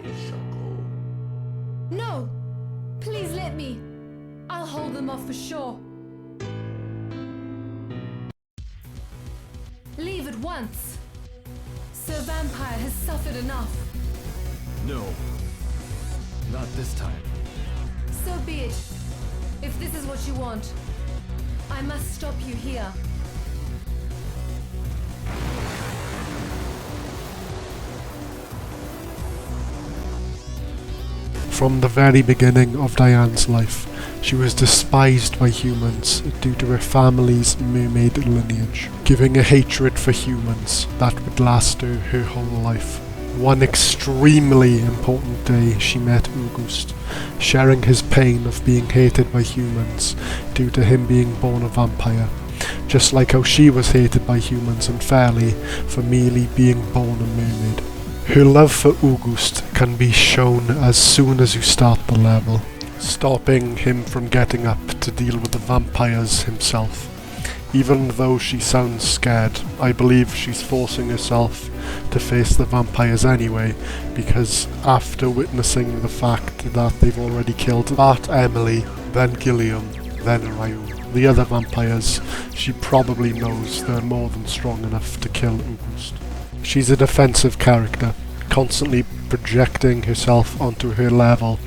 I shall go. No! Please let me. I'll hold them off for sure. Leave at once. Sir Vampire has suffered enough. No. Not this time. So be it. If this is what you want, I must stop you here. From the very beginning of Diane's life, she was despised by humans due to her family's mermaid lineage, giving a hatred for humans that would last her whole life. One extremely important day she met August, sharing his pain of being hated by humans due to him being born a vampire, just like how she was hated by humans unfairly for merely being born a mermaid. Her love for August can be shown as soon as you start the level, stopping him from getting up to deal with the vampires himself. Even though she sounds scared, I believe she's forcing herself to face the vampires anyway, because after witnessing the fact that they've already killed Bart, Emily, then Gilliam, then Ryu, the other vampires, she probably knows they're more than strong enough to kill August. She's a defensive character, constantly projecting herself onto her level,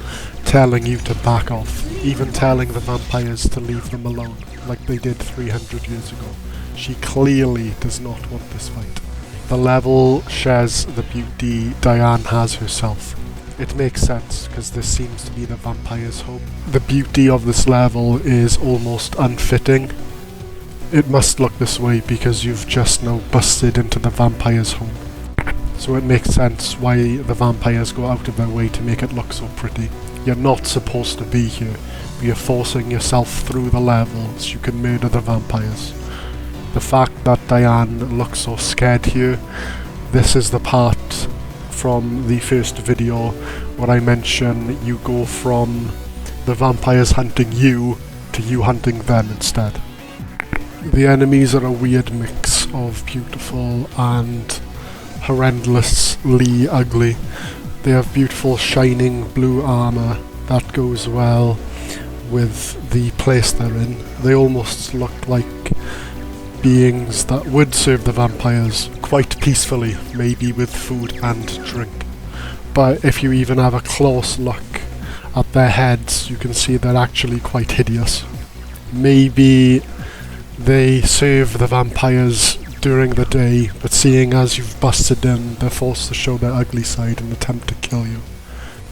telling you to back off, even telling the vampires to leave them alone, like they did 300 years ago. She clearly does not want this fight. The level shares the beauty Diane has herself. It makes sense, because this seems to be the vampire's home. The beauty of this level is almost unfitting. It must look this way because you've just now busted into the vampire's home. So it makes sense why the vampires go out of their way to make it look so pretty. You're not supposed to be here, but you're forcing yourself through the level so you can murder the vampires. The fact that Diane looks so scared here, this is the part from the first video where I mention you go from the vampires hunting you to you hunting them instead. The enemies are a weird mix of beautiful and horrendously ugly. They have beautiful shining blue armour that goes well with the place they're in. They almost look like beings that would serve the vampires quite peacefully, maybe with food and drink. But if you even have a close look at their heads, you can see they're actually quite hideous. Maybe they serve the vampires during the day, but seeing as you've busted in, they're forced to show their ugly side and attempt to kill you.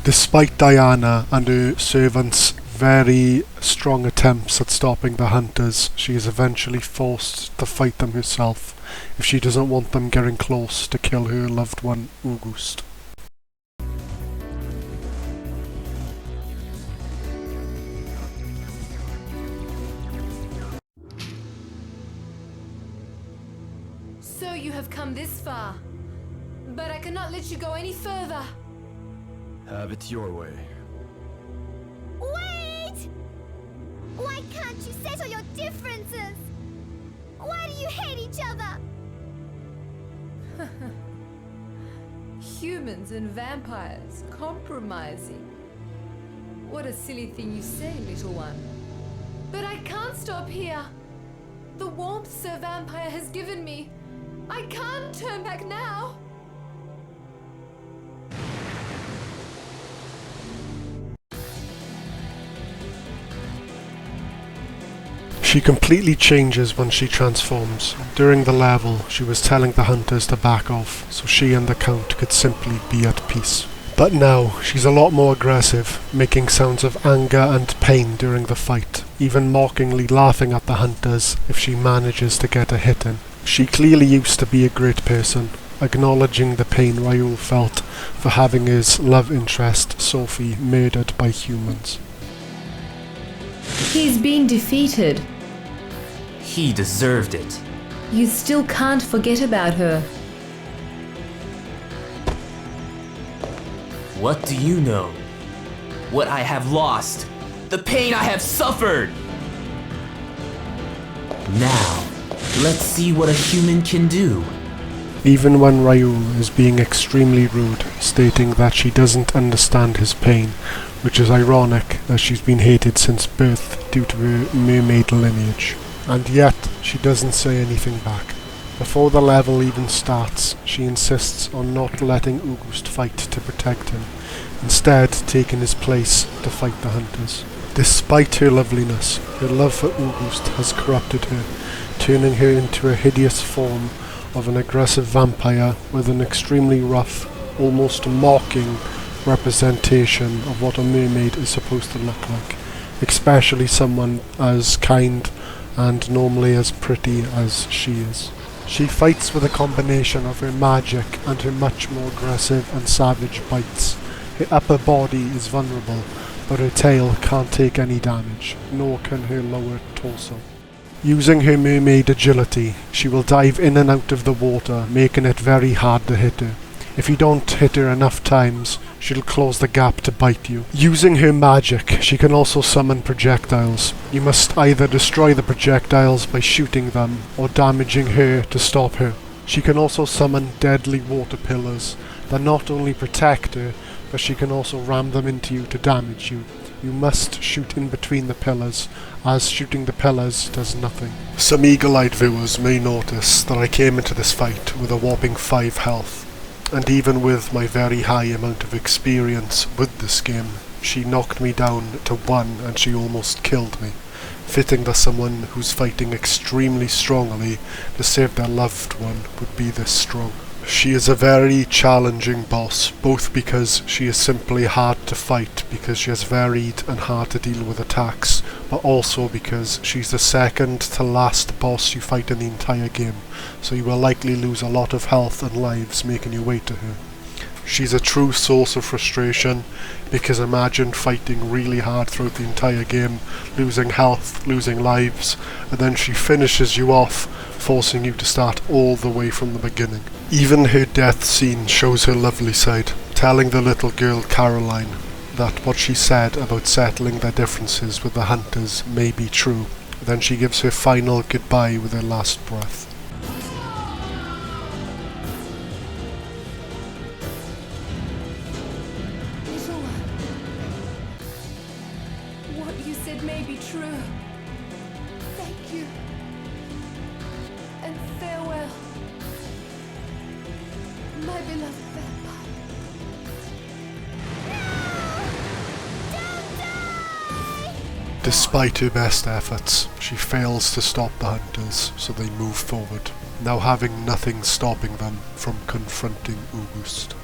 Despite Diana and her servants' very strong attempts at stopping the hunters, she is eventually forced to fight them herself if she doesn't want them getting close to kill her loved one, August. So you have come this far, but I cannot let you go any further. Have it your way. Wait! Why can't you settle your differences? Why do you hate each other? Humans and vampires compromising. What a silly thing you say, little one. But I can't stop here. The warmth Sir Vampire has given me, I can't turn back now. She completely changes when she transforms. During the level, she was telling the hunters to back off, so she and the Count could simply be at peace. But now, she's a lot more aggressive, making sounds of anger and pain during the fight, even mockingly laughing at the hunters if she manages to get a hit in. She clearly used to be a great person, acknowledging the pain Raoul felt for having his love interest, Sophie, murdered by humans. He's being defeated. He deserved it. You still can't forget about her. What do you know? What I have lost. The pain I have suffered. Now, let's see what a human can do. Even when Ryul is being extremely rude, stating that she doesn't understand his pain, which is ironic as she's been hated since birth due to her mermaid lineage. And yet, she doesn't say anything back. Before the level even starts, she insists on not letting August fight to protect him, instead taking his place to fight the hunters. Despite her loveliness, her love for August has corrupted her, turning her into a hideous form of an aggressive vampire with an extremely rough, almost mocking representation of what a mermaid is supposed to look like, especially someone as kind and normally as pretty as she is. She fights with a combination of her magic and her much more aggressive and savage bites. Her upper body is vulnerable, but her tail can't take any damage, nor can her lower torso. Using her mermaid agility, she will dive in and out of the water, making it very hard to hit her. If you don't hit her enough times, she'll close the gap to bite you. Using her magic, she can also summon projectiles. You must either destroy the projectiles by shooting them, or damaging her to stop her. She can also summon deadly water pillars that not only protect her, but she can also ram them into you to damage you. You must shoot in between the pillars, as shooting the pillars does nothing. Some eagle-eyed viewers may notice that I came into this fight with a whopping 5 health. And even with my very high amount of experience with this game, she knocked me down to 1 and she almost killed me. Fitting that someone who's fighting extremely strongly to save their loved one would be this strong. She is a very challenging boss, both because she is simply hard to fight because she has varied and hard to deal with attacks, but also because she's the second to last boss you fight in the entire game, so you will likely lose a lot of health and lives making your way to her. She's a true source of frustration, because imagine fighting really hard throughout the entire game, losing health, losing lives, and then she finishes you off, forcing you to start all the way from the beginning. Even her death scene shows her lovely side, telling the little girl Caroline that what she said about settling their differences with the hunters may be true. Then she gives her final goodbye with her last breath. Little one, what you said may be true. Thank you. And farewell, my beloved vampire. Despite her best efforts, she fails to stop the hunters, so they move forward, now having nothing stopping them from confronting August.